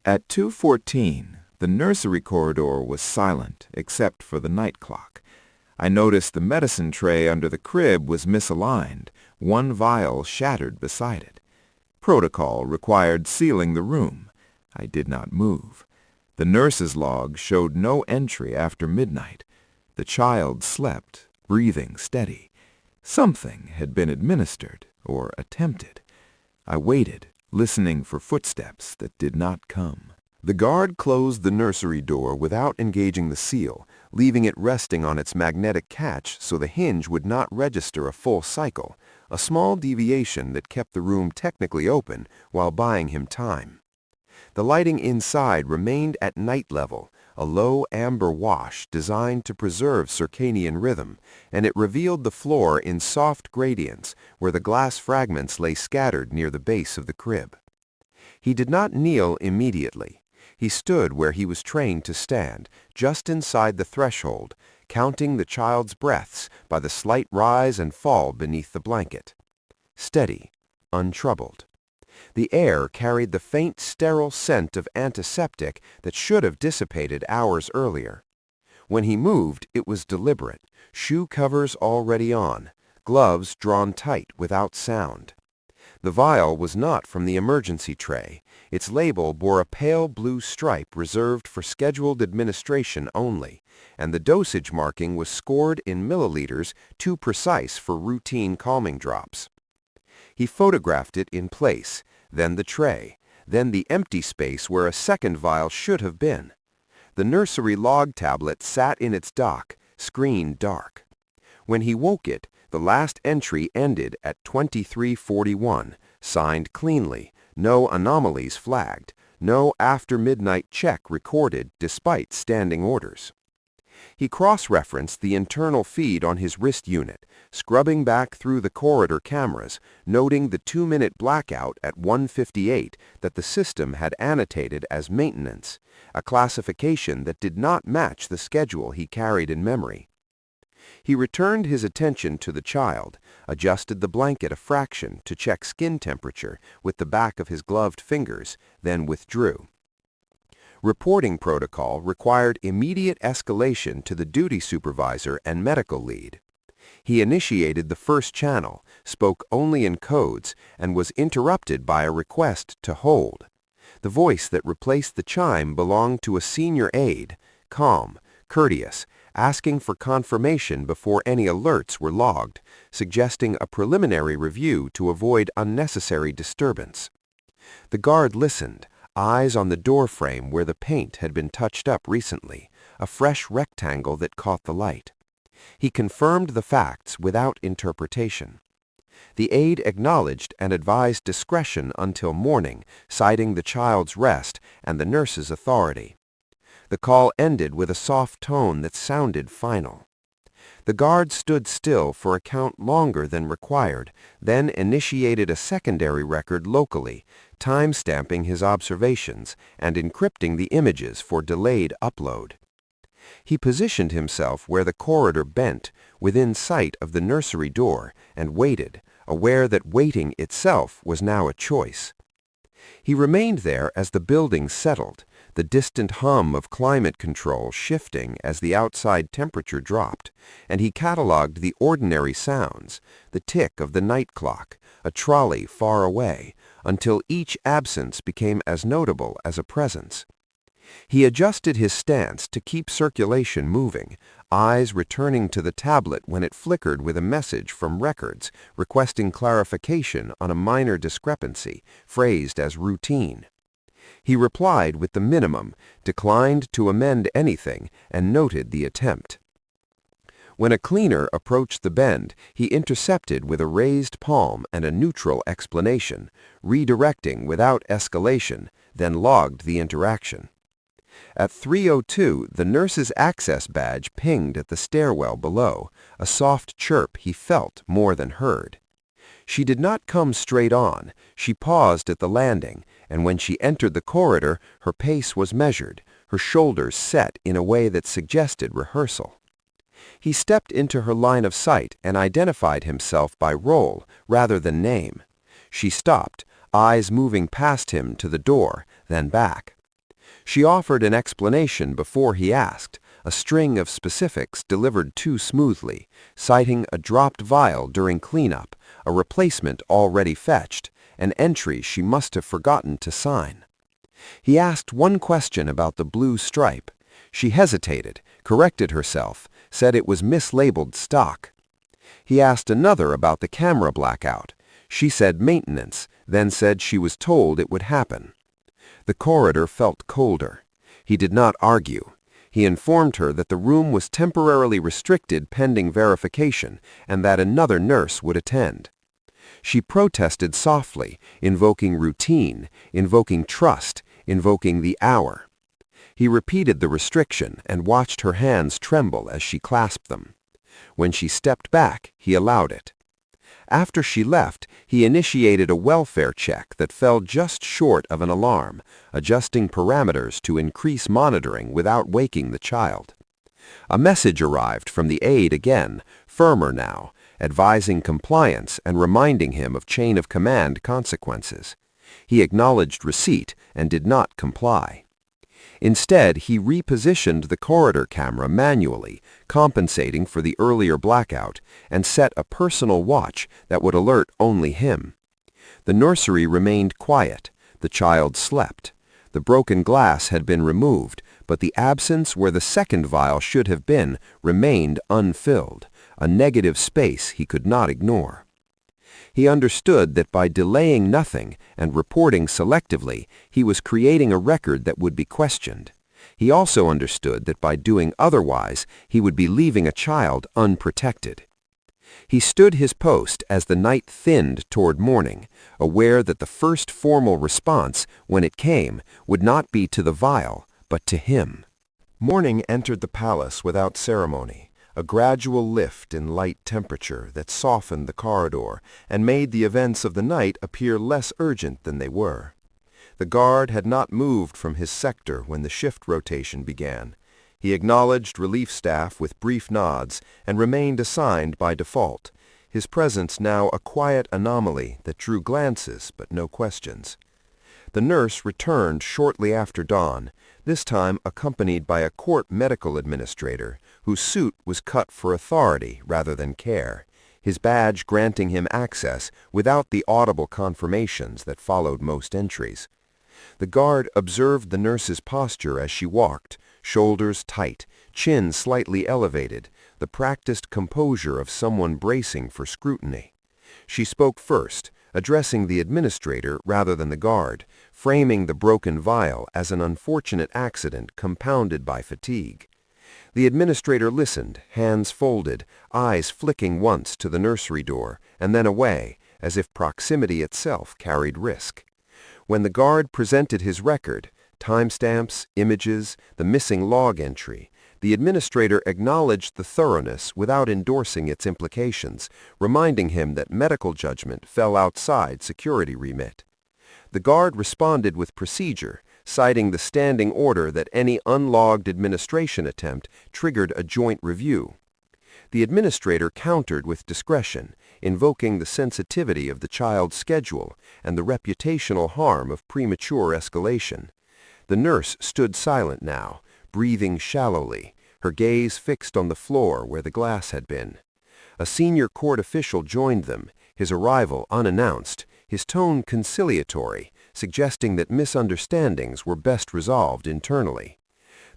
At 2:14, the nursery corridor was silent except for the night clock. I noticed the medicine tray under the crib was misaligned, one vial shattered beside it. Protocol required sealing the room. I did not move. The nurse's log showed no entry after midnight. The child slept, breathing steady. Something had been administered or attempted. I waited, listening for footsteps that did not come. The guard closed the nursery door without engaging the seal, leaving it resting on its magnetic catch so the hinge would not register a full cycle, a small deviation that kept the room technically open while buying him time. The lighting inside remained at night level, a low amber wash designed to preserve circadian rhythm, and it revealed the floor in soft gradients where the glass fragments lay scattered near the base of the crib. He did not kneel immediately. He stood where he was trained to stand, just inside the threshold, counting the child's breaths by the slight rise and fall beneath the blanket. Steady, untroubled. The air carried the faint sterile scent of antiseptic that should have dissipated hours earlier. When he moved, it was deliberate, shoe covers already on, gloves drawn tight without sound. The vial was not from the emergency tray. Its label bore a pale blue stripe reserved for scheduled administration only, and the dosage marking was scored in milliliters too precise for routine calming drops. He photographed it in place, then the tray, then the empty space where a second vial should have been. The nursery log tablet sat in its dock, screen dark. When he woke it, the last entry ended at 23:41, signed cleanly, no anomalies flagged, no after-midnight check recorded despite standing orders. He cross-referenced the internal feed on his wrist unit, scrubbing back through the corridor cameras, noting the 2-minute blackout at 1:58 that the system had annotated as maintenance, a classification that did not match the schedule he carried in memory. He returned his attention to the child, adjusted the blanket a fraction to check skin temperature with the back of his gloved fingers, then withdrew. Reporting protocol required immediate escalation to the duty supervisor and medical lead. He initiated the first channel, spoke only in codes, and was interrupted by a request to hold. The voice that replaced the chime belonged to a senior aide, calm, courteous, asking for confirmation before any alerts were logged, suggesting a preliminary review to avoid unnecessary disturbance. The guard listened, eyes on the door frame where the paint had been touched up recently, a fresh rectangle that caught the light. He confirmed the facts without interpretation. The aide acknowledged and advised discretion until morning, citing the child's rest and the nurse's authority. The call ended with a soft tone that sounded final. The guard stood still for a count longer than required, then initiated a secondary record locally, time-stamping his observations and encrypting the images for delayed upload. He positioned himself where the corridor bent, within sight of the nursery door, and waited, aware that waiting itself was now a choice. He remained there as the building settled, the distant hum of climate control shifting as the outside temperature dropped, and he catalogued the ordinary sounds, the tick of the night clock, a trolley far away, until each absence became as notable as a presence. He adjusted his stance to keep circulation moving, eyes returning to the tablet when it flickered with a message from records requesting clarification on a minor discrepancy, phrased as routine. He replied with the minimum, declined to amend anything, and noted the attempt. When a cleaner approached the bend, he intercepted with a raised palm and a neutral explanation, redirecting without escalation, then logged the interaction. At 3:02, the nurse's access badge pinged at the stairwell below, a soft chirp he felt more than heard. She did not come straight on. She paused at the landing, and when she entered the corridor, her pace was measured, her shoulders set in a way that suggested rehearsal. He stepped into her line of sight and identified himself by role rather than name. She stopped, eyes moving past him to the door, then back. She offered an explanation before he asked, a string of specifics delivered too smoothly, citing a dropped vial during cleanup, a replacement already fetched, an entry she must have forgotten to sign. He asked one question about the blue stripe. She hesitated, corrected herself, said it was mislabeled stock. He asked another about the camera blackout. She said maintenance, then said she was told it would happen. The corridor felt colder. He did not argue. He informed her that the room was temporarily restricted pending verification and that another nurse would attend. She protested softly, invoking routine, invoking trust, invoking the hour. He repeated the restriction and watched her hands tremble as she clasped them. When she stepped back, he allowed it. After she left, he initiated a welfare check that fell just short of an alarm, adjusting parameters to increase monitoring without waking the child. A message arrived from the aide again, firmer now, advising compliance and reminding him of chain of command consequences. He acknowledged receipt and did not comply. Instead, he repositioned the corridor camera manually, compensating for the earlier blackout, and set a personal watch that would alert only him. The nursery remained quiet. The child slept. The broken glass had been removed, but the absence where the second vial should have been remained unfilled, a negative space he could not ignore. He understood that by delaying nothing and reporting selectively, he was creating a record that would be questioned. He also understood that by doing otherwise, he would be leaving a child unprotected. He stood his post as the night thinned toward morning, aware that the first formal response, when it came, would not be to the vial, but to him. Morning entered the palace without ceremony. A gradual lift in light temperature that softened the corridor and made the events of the night appear less urgent than they were. The guard had not moved from his sector when the shift rotation began. He acknowledged relief staff with brief nods and remained assigned by default, his presence now a quiet anomaly that drew glances but no questions. The nurse returned shortly after dawn, this time accompanied by a court medical administrator whose suit was cut for authority rather than care, his badge granting him access without the audible confirmations that followed most entries. The guard observed the nurse's posture as she walked, shoulders tight, chin slightly elevated, the practiced composure of someone bracing for scrutiny. She spoke first, addressing the administrator rather than the guard, framing the broken vial as an unfortunate accident compounded by fatigue. The administrator listened, hands folded, eyes flicking once to the nursery door and then away, as if proximity itself carried risk. When the guard presented his record, timestamps, images, the missing log entry, the administrator acknowledged the thoroughness without endorsing its implications, reminding him that medical judgment fell outside security remit. The guard responded with procedure, citing the standing order that any unlogged administration attempt triggered a joint review. The administrator countered with discretion, invoking the sensitivity of the child's schedule and the reputational harm of premature escalation. The nurse stood silent now, breathing shallowly, her gaze fixed on the floor where the glass had been. A senior court official joined them, his arrival unannounced, his tone conciliatory, suggesting that misunderstandings were best resolved internally.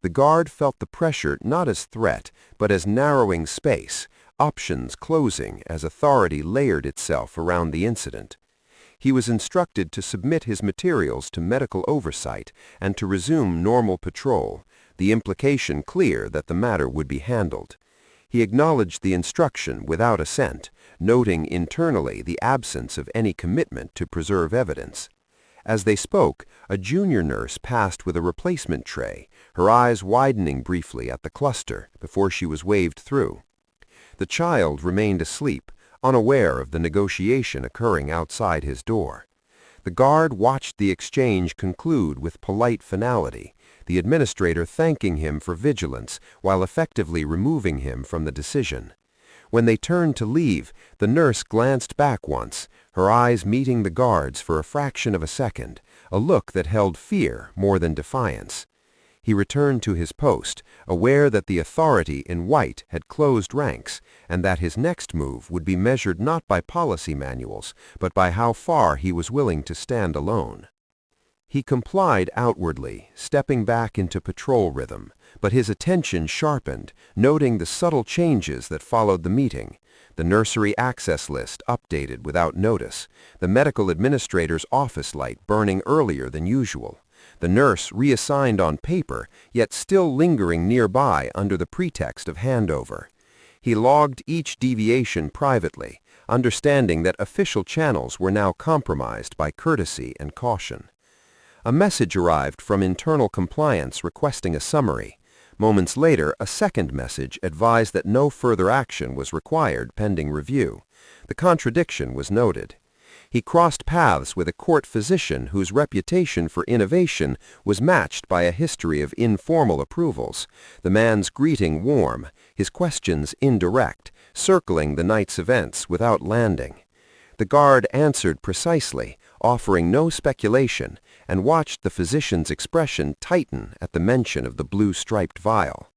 The guard felt the pressure not as threat, but as narrowing space, options closing as authority layered itself around the incident. He was instructed to submit his materials to medical oversight and to resume normal patrol, the implication clear that the matter would be handled. He acknowledged the instruction without assent, noting internally the absence of any commitment to preserve evidence. As they spoke, a junior nurse passed with a replacement tray, her eyes widening briefly at the cluster before she was waved through. The child remained asleep, unaware of the negotiation occurring outside his door. The guard watched the exchange conclude with polite finality, the administrator thanking him for vigilance while effectively removing him from the decision. When they turned to leave, the nurse glanced back once, her eyes meeting the guard's for a fraction of a second, a look that held fear more than defiance. He returned to his post, aware that the authority in white had closed ranks, and that his next move would be measured not by policy manuals, but by how far he was willing to stand alone. He complied outwardly, stepping back into patrol rhythm, but his attention sharpened, noting the subtle changes that followed the meeting. The nursery access list updated without notice, the medical administrator's office light burning earlier than usual, the nurse reassigned on paper, yet still lingering nearby under the pretext of handover. He logged each deviation privately, understanding that official channels were now compromised by courtesy and caution. A message arrived from internal compliance requesting a summary. Moments later, a second message advised that no further action was required pending review. The contradiction was noted. He crossed paths with a court physician whose reputation for innovation was matched by a history of informal approvals, the man's greeting warm, his questions indirect, circling the night's events without landing. The guard answered precisely, offering no speculation, and watched the physician's expression tighten at the mention of the blue-striped vial.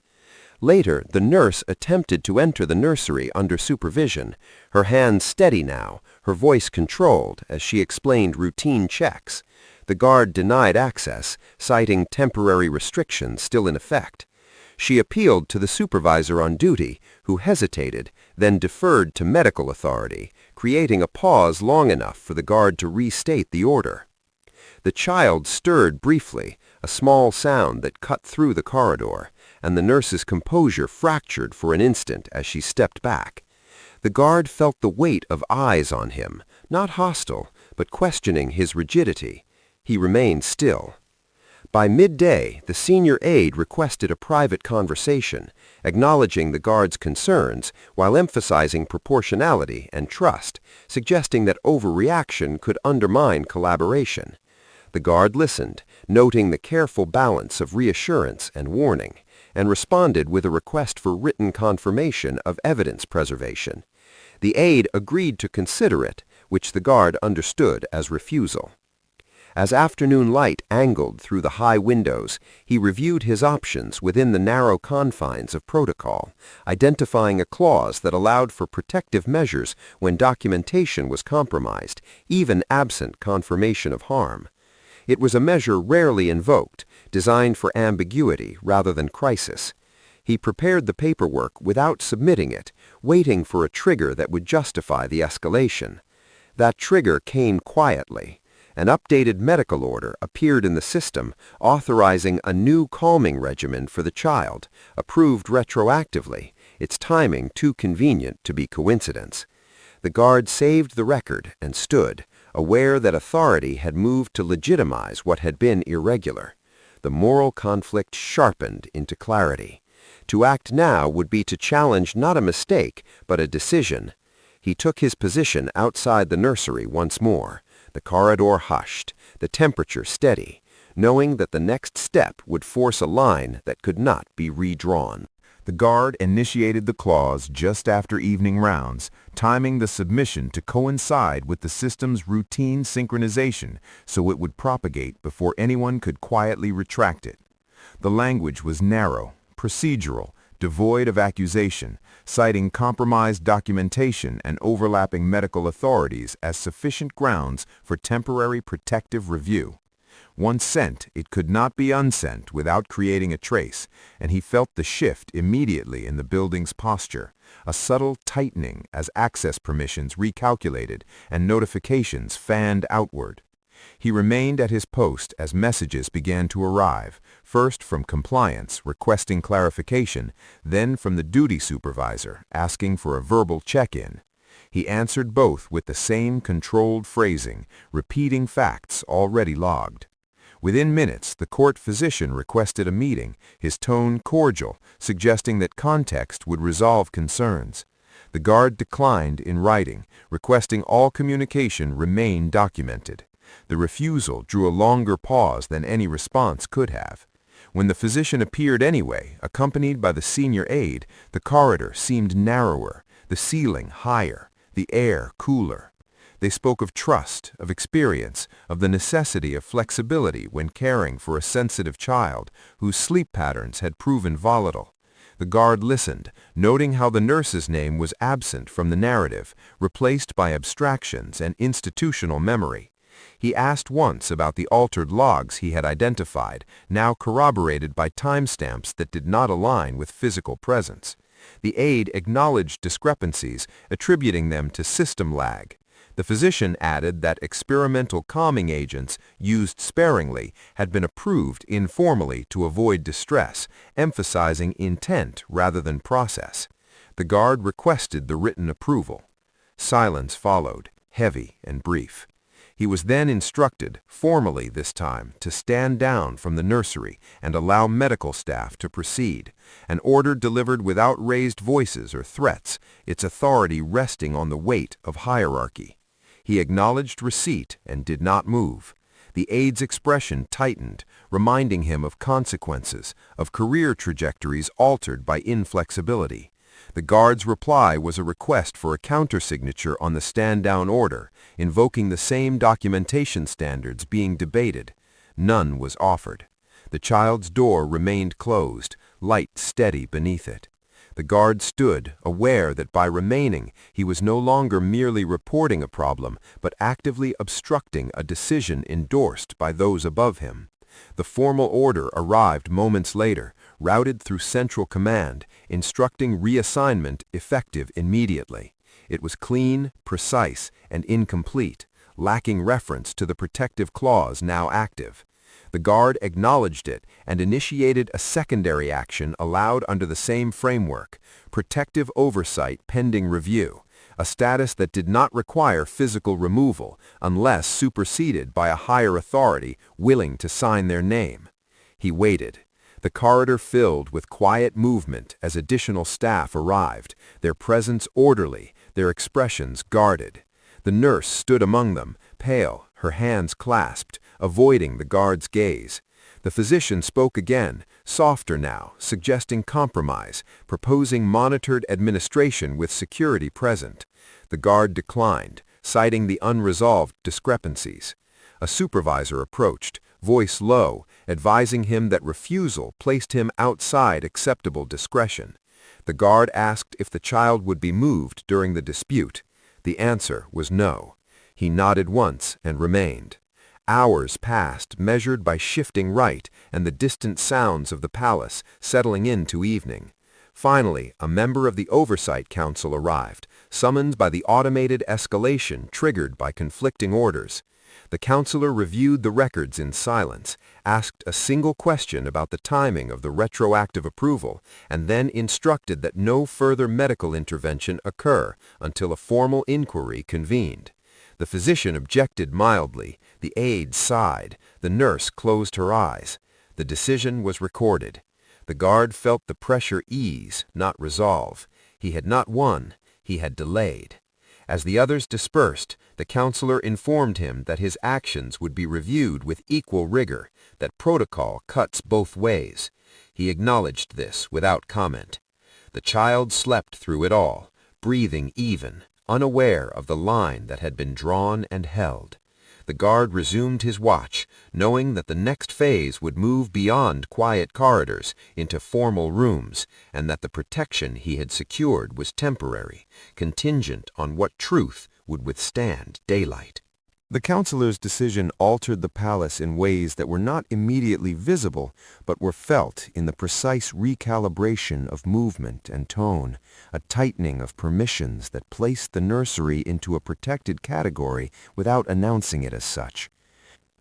Later, the nurse attempted to enter the nursery under supervision, her hands steady now, her voice controlled as she explained routine checks. The guard denied access, citing temporary restrictions still in effect. She appealed to the supervisor on duty, who hesitated, then deferred to medical authority, creating a pause long enough for the guard to restate the order. The child stirred briefly, a small sound that cut through the corridor, and the nurse's composure fractured for an instant as she stepped back. The guard felt the weight of eyes on him, not hostile, but questioning his rigidity. He remained still. By midday, the senior aide requested a private conversation, acknowledging the guard's concerns while emphasizing proportionality and trust, suggesting that overreaction could undermine collaboration. The guard listened, noting the careful balance of reassurance and warning, and responded with a request for written confirmation of evidence preservation. The aide agreed to consider it, which the guard understood as refusal. As afternoon light angled through the high windows, he reviewed his options within the narrow confines of protocol, identifying a clause that allowed for protective measures when documentation was compromised, even absent confirmation of harm. It was a measure rarely invoked, designed for ambiguity rather than crisis. He prepared the paperwork without submitting it, waiting for a trigger that would justify the escalation. That trigger came quietly. An updated medical order appeared in the system, authorizing a new calming regimen for the child, approved retroactively, its timing too convenient to be coincidence. The guard saved the record and stood, aware that authority had moved to legitimize what had been irregular. The moral conflict sharpened into clarity. To act now would be to challenge not a mistake, but a decision. He took his position outside the nursery once more. The corridor hushed, the temperature steady, knowing that the next step would force a line that could not be redrawn. The guard initiated the clause just after evening rounds, timing the submission to coincide with the system's routine synchronization so it would propagate before anyone could quietly retract it. The language was narrow, procedural, devoid of accusation, citing compromised documentation and overlapping medical authorities as sufficient grounds for temporary protective review. Once sent, it could not be unsent without creating a trace, and he felt the shift immediately in the building's posture, a subtle tightening as access permissions recalculated and notifications fanned outward. He remained at his post as messages began to arrive, first from compliance requesting clarification, then from the duty supervisor asking for a verbal check-in. He answered both with the same controlled phrasing, repeating facts already logged. Within minutes, the court physician requested a meeting, his tone cordial, suggesting that context would resolve concerns. The guard declined in writing, requesting all communication remain documented. The refusal drew a longer pause than any response could have. When the physician appeared anyway, accompanied by the senior aide, the corridor seemed narrower, the ceiling higher, the air cooler. They spoke of trust, of experience, of the necessity of flexibility when caring for a sensitive child whose sleep patterns had proven volatile. The guard listened, noting how the nurse's name was absent from the narrative, replaced by abstractions and institutional memory. He asked once about the altered logs he had identified, now corroborated by timestamps that did not align with physical presence. The aide acknowledged discrepancies, attributing them to system lag. The physician added that experimental calming agents, used sparingly, had been approved informally to avoid distress, emphasizing intent rather than process. The guard requested the written approval. Silence followed, heavy and brief. He was then instructed, formally this time, to stand down from the nursery and allow medical staff to proceed, an order delivered without raised voices or threats, its authority resting on the weight of hierarchy. He acknowledged receipt and did not move. The aide's expression tightened, reminding him of consequences, of career trajectories altered by inflexibility. The guard's reply was a request for a countersignature on the stand-down order, invoking the same documentation standards being debated. None was offered. The child's door remained closed, light steady beneath it. The guard stood, aware that by remaining, he was no longer merely reporting a problem, but actively obstructing a decision endorsed by those above him. The formal order arrived moments later, routed through Central Command, instructing reassignment effective immediately. It was clean, precise, and incomplete, lacking reference to the protective clause now active. The guard acknowledged it and initiated a secondary action allowed under the same framework, protective oversight pending review, a status that did not require physical removal unless superseded by a higher authority willing to sign their name. He waited. The corridor filled with quiet movement as additional staff arrived, their presence orderly, their expressions guarded. The nurse stood among them, pale, her hands clasped, avoiding the guard's gaze. The physician spoke again, softer now, suggesting compromise, proposing monitored administration with security present. The guard declined, citing the unresolved discrepancies. A supervisor approached, voice low, advising him that refusal placed him outside acceptable discretion. The guard asked if the child would be moved during the dispute. The answer was no. He nodded once and remained. Hours passed, measured by shifting right and the distant sounds of the palace settling into evening. Finally, a member of the Oversight Council arrived, summoned by the automated escalation triggered by conflicting orders. The counselor reviewed the records in silence, asked a single question about the timing of the retroactive approval, and then instructed that no further medical intervention occur until a formal inquiry convened. The physician objected mildly, the aide sighed, the nurse closed her eyes. The decision was recorded. The guard felt the pressure ease, not resolve. He had not won, he had delayed. As the others dispersed, the counselor informed him that his actions would be reviewed with equal rigor, that protocol cuts both ways. He acknowledged this without comment. The child slept through it all, breathing even, unaware of the line that had been drawn and held. The guard resumed his watch, knowing that the next phase would move beyond quiet corridors into formal rooms, and that the protection he had secured was temporary, contingent on what truth would withstand daylight. The counselor's decision altered the palace in ways that were not immediately visible, but were felt in the precise recalibration of movement and tone, a tightening of permissions that placed the nursery into a protected category without announcing it as such.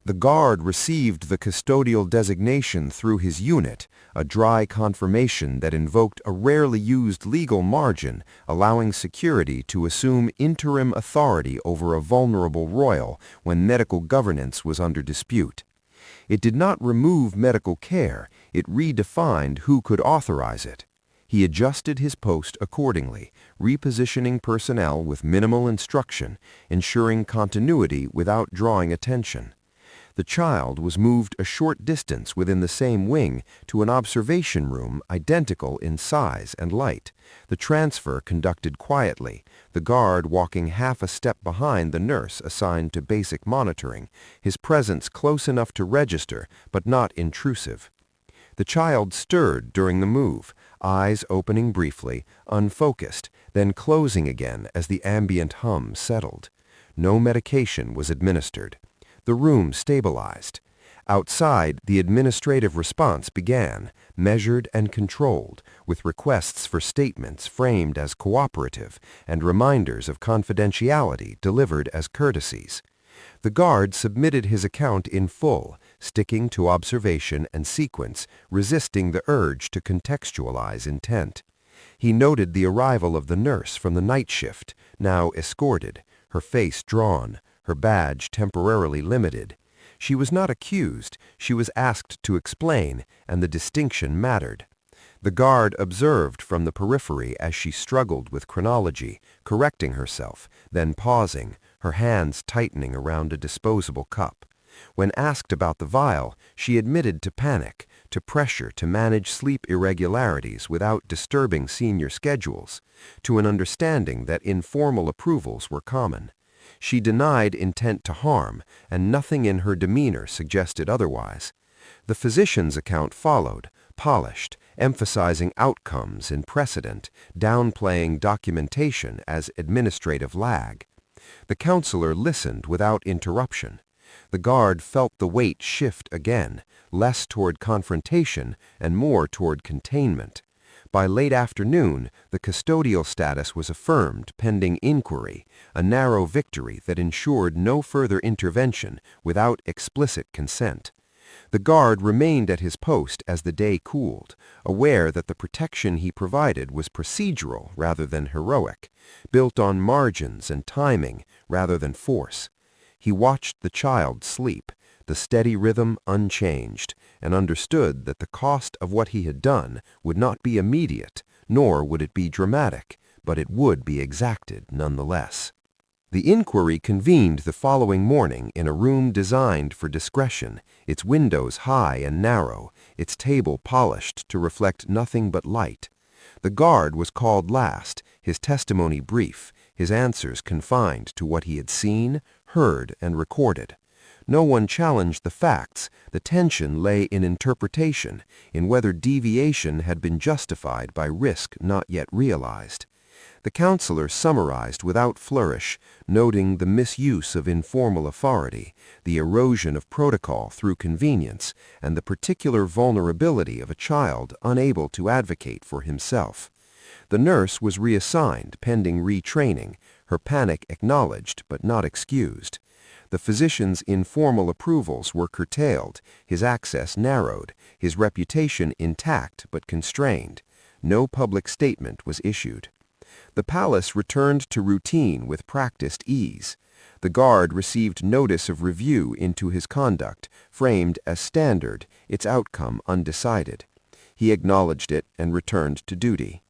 The guard received the custodial designation through his unit, a dry confirmation that invoked a rarely used legal margin, allowing security to assume interim authority over a vulnerable royal when medical governance was under dispute. It did not remove medical care, it redefined who could authorize it. He adjusted his post accordingly, repositioning personnel with minimal instruction, ensuring continuity without drawing attention. The child was moved a short distance within the same wing to an observation room identical in size and light. The transfer conducted quietly, the guard walking half a step behind the nurse assigned to basic monitoring, his presence close enough to register but not intrusive. The child stirred during the move, eyes opening briefly, unfocused, then closing again as the ambient hum settled. No medication was administered. The room stabilized. Outside, the administrative response began, measured and controlled, with requests for statements framed as cooperative and reminders of confidentiality delivered as courtesies. The guard submitted his account in full, sticking to observation and sequence, resisting the urge to contextualize intent. He noted the arrival of the nurse from the night shift, now escorted, her face drawn, her badge temporarily limited. She was not accused, she was asked to explain, and the distinction mattered. The guard observed from the periphery as she struggled with chronology, correcting herself, then pausing, her hands tightening around a disposable cup. When asked about the vial, she admitted to panic, to pressure to manage sleep irregularities without disturbing senior schedules, to an understanding that informal approvals were common. She denied intent to harm, and nothing in her demeanor suggested otherwise. The physician's account followed, polished, emphasizing outcomes in precedent, downplaying documentation as administrative lag. The counselor listened without interruption. The guard felt the weight shift again, less toward confrontation and more toward containment. By late afternoon, the custodial status was affirmed pending inquiry, a narrow victory that ensured no further intervention without explicit consent. The guard remained at his post as the day cooled, aware that the protection he provided was procedural rather than heroic, built on margins and timing rather than force. He watched the child sleep, the steady rhythm unchanged, and understood that the cost of what he had done would not be immediate, nor would it be dramatic, but it would be exacted nonetheless. The inquiry convened the following morning in a room designed for discretion, its windows high and narrow, its table polished to reflect nothing but light. The guard was called last, his testimony brief, his answers confined to what he had seen, heard, and recorded. No one challenged the facts. The tension lay in interpretation, in whether deviation had been justified by risk not yet realized. The counselor summarized without flourish, noting the misuse of informal authority, the erosion of protocol through convenience, and the particular vulnerability of a child unable to advocate for himself. The nurse was reassigned pending retraining, her panic acknowledged but not excused. The physician's informal approvals were curtailed, his access narrowed, his reputation intact but constrained. No public statement was issued. The palace returned to routine with practiced ease. The guard received notice of review into his conduct, framed as standard, its outcome undecided. He acknowledged it and returned to duty.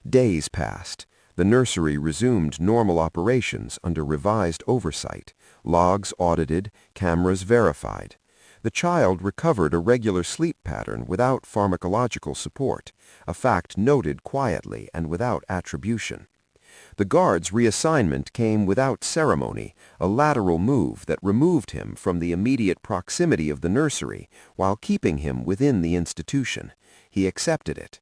Days passed. The nursery resumed normal operations under revised oversight, logs audited, cameras verified. The child recovered a regular sleep pattern without pharmacological support, a fact noted quietly and without attribution. The guard's reassignment came without ceremony, a lateral move that removed him from the immediate proximity of the nursery while keeping him within the institution. He accepted it.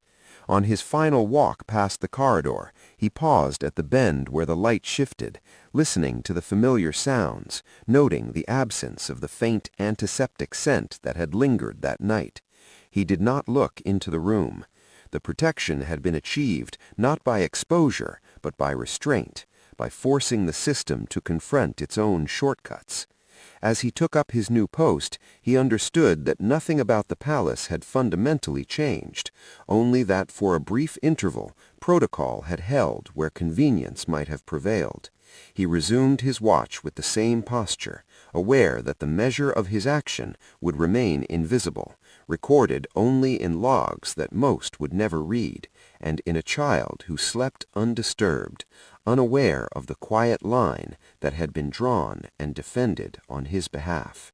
On his final walk past the corridor, he paused at the bend where the light shifted, listening to the familiar sounds, noting the absence of the faint antiseptic scent that had lingered that night. He did not look into the room. The protection had been achieved not by exposure, but by restraint, by forcing the system to confront its own shortcuts. As he took up his new post, he understood that nothing about the palace had fundamentally changed, only that for a brief interval, protocol had held where convenience might have prevailed. He resumed his watch with the same posture, aware that the measure of his action would remain invisible, recorded only in logs that most would never read, and in a child who slept undisturbed, unaware of the quiet line that had been drawn and defended on his behalf.